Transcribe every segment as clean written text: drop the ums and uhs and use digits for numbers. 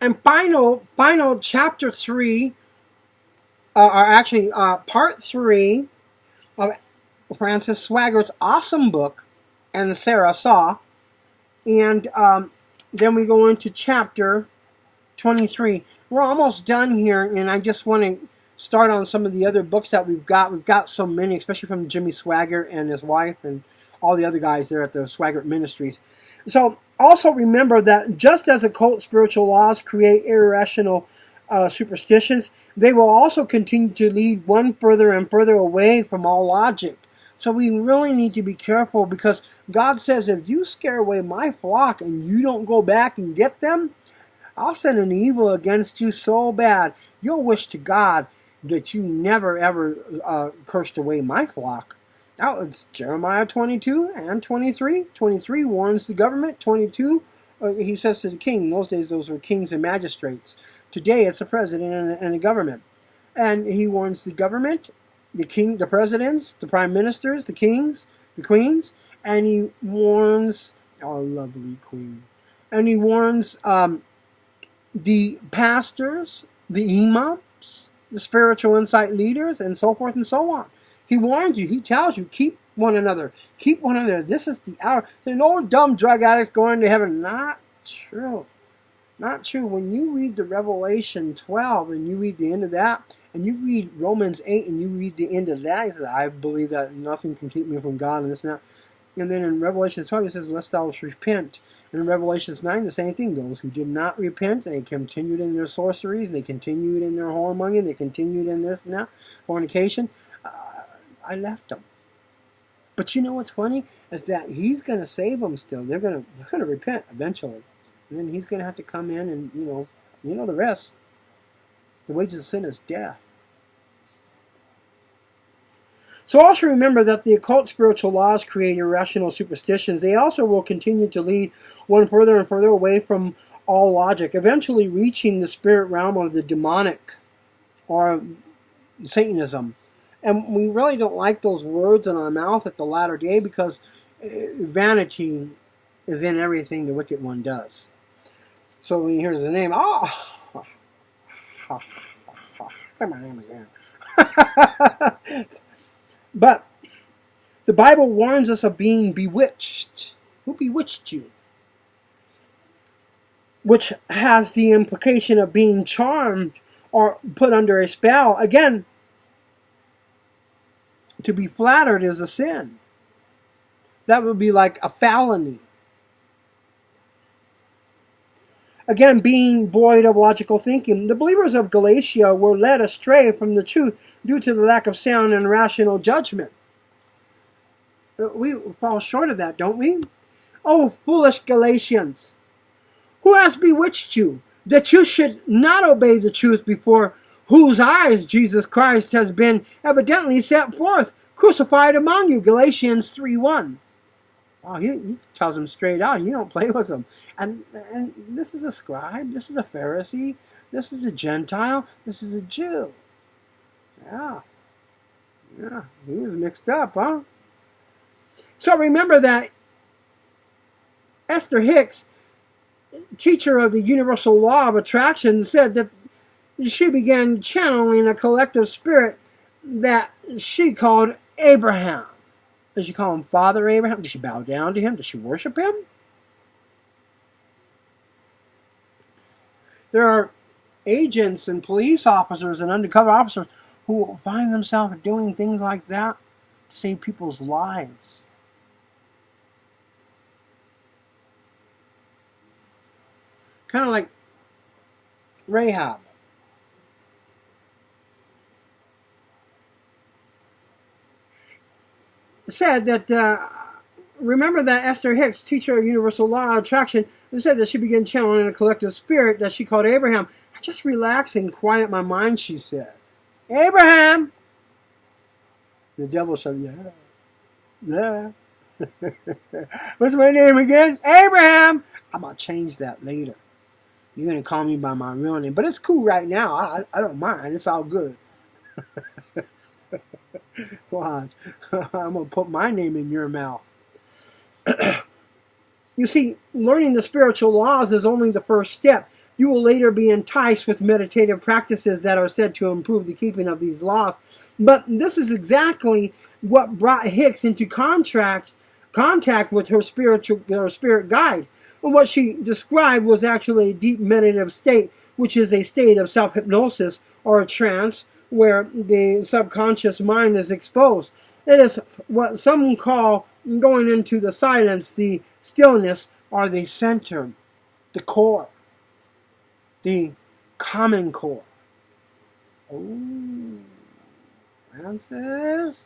And final chapter 3, or actually part 3 of Francis Swaggart's awesome book, And Sarah Saw. And then we go into chapter 23. We're almost done here, and I just want to start on some of the other books that we've got. We've got so many, especially from Jimmy Swaggart and his wife and all the other guys there at the Swaggart Ministries. So also remember that just as occult spiritual laws create irrational superstitions, they will also continue to lead one further and further away from all logic. So we really need to be careful, because God says, if you scare away my flock and you don't go back and get them, I'll send an evil against you so bad, you'll wish to God that you never ever cursed away my flock. Now, it's Jeremiah 22 and 23. 23 warns the government. 22, he says to the king. In those days, those were kings and magistrates. Today, it's the president and the government. And he warns the government, the king, the presidents, the prime ministers, the kings, the queens. And he warns, oh, lovely queen. And he warns the pastors, the imams, the spiritual insight leaders, and so forth and so on. He warns you. He tells you, keep one another. Keep one another. This is the hour. There's no dumb drug addict going to heaven. Not true. Not true. When you read the Revelation 12 and you read the end of that, and you read Romans 8 and you read the end of that, he says, I believe that nothing can keep me from God and this and that. And then in Revelation 12 it says, lest thou repent. And in Revelation 9, the same thing. Those who did not repent, they continued in their sorceries, they continued in their whoremongering, they continued in this and that, fornication. I left them. But you know what's funny? Is that he's going to save them still. They're going to repent eventually. And then he's going to have to come in and, you know the rest. The wages of sin is death. So also remember that the occult spiritual laws create irrational superstitions. They also will continue to lead one further and further away from all logic, eventually reaching the spirit realm of the demonic or Satanism. And we really don't like those words in our mouth at the latter day, because vanity is in everything the wicked one does. So when he hears the name, say my name again. But the Bible warns us of being bewitched. Who bewitched you? Which has the implication of being charmed or put under a spell. Again, to be flattered is a sin. That would be like a felony. Again, being void of logical thinking. The believers of Galatia were led astray from the truth due to the lack of sound and rational judgment. We fall short of that, don't we? Oh, foolish Galatians! Who has bewitched you, that you should not obey the truth, before whose eyes Jesus Christ has been evidently set forth, crucified among you? Galatians 3:1. Oh, he tells them straight out. You don't play with them. And this is a scribe. This is a Pharisee. This is a Gentile. This is a Jew. Yeah, he was mixed up, huh? So remember that Esther Hicks, teacher of the universal law of attraction, said that she began channeling a collective spirit that she called Abraham. Did she call him Father Abraham? Did she bow down to him? Did she worship him? There are agents and police officers and undercover officers who find themselves doing things like that to save people's lives. Kind of like Rahab. Said that, remember that Esther Hicks, teacher of universal law of attraction, said that she began channeling a collective spirit that she called Abraham. I just relax and quiet my mind, she said. Abraham! The devil said, yeah. What's my name again? Abraham! I'm going to change that later. You're going to call me by my real name. But it's cool right now. I don't mind. It's all good. Watch. I'm going to put my name in your mouth. You see, learning the spiritual laws is only the first step. You will later be enticed with meditative practices that are said to improve the keeping of these laws. But this is exactly what brought Hicks into contact with her spirit guide. And what she described was actually a deep meditative state, which is a state of self-hypnosis or a trance where the subconscious mind is exposed. It is what some call going into the silence, the stillness, or the center, the core, the common core. Oh, Francis?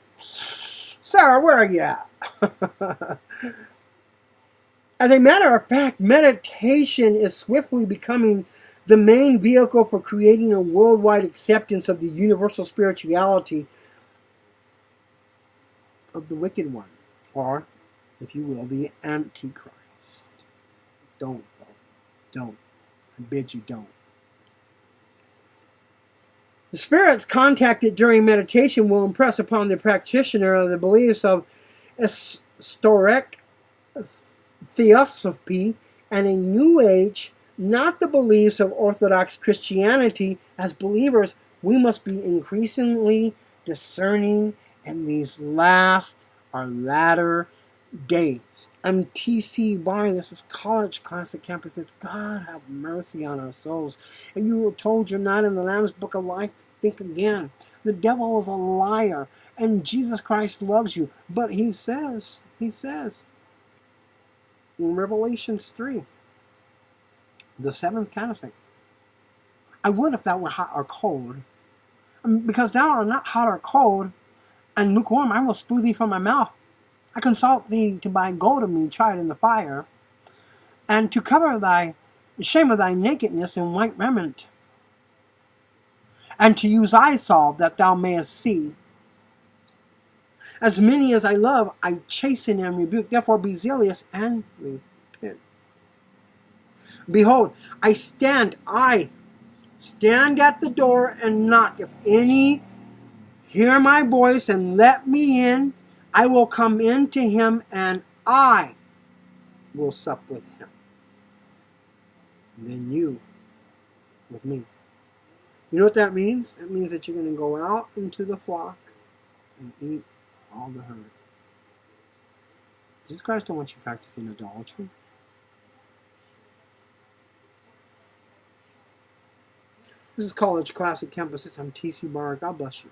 Sarah, where are you at? As a matter of fact, meditation is swiftly becoming the main vehicle for creating a worldwide acceptance of the universal spirituality of the wicked one, or, if you will, the Antichrist. Don't, though. Don't. I bid you don't. The spirits contacted during meditation will impress upon the practitioner the beliefs of historic theosophy and a New Age, not the beliefs of Orthodox Christianity. As believers, we must be increasingly discerning in these last or latter days. I'm T.C. Barr. This is College Classic Campus. It's God have mercy on our souls. And you were told you're not in the Lamb's Book of Life, think again. The devil is a liar, and Jesus Christ loves you. But he says in Revelations 3, the seventh candlestick, I would if thou were hot or cold. Because thou art not hot or cold, and lukewarm, I will spew thee from my mouth. I consult thee to buy gold of me tried in the fire, and to cover the shame of thy nakedness in white raiment, and to use eye salve that thou mayest see. As many as I love, I chasten and rebuke. Therefore be zealous and repent. Behold, I stand at the door and knock. If any hear my voice and let me in, I will come in to him and I will sup with him. And then you with me. You know what that means? That means that you're going to go out into the flock and eat all the herd. Jesus Christ don't want you practicing idolatry. This is College Classic Campuses. I'm T.C. Barr. God bless you.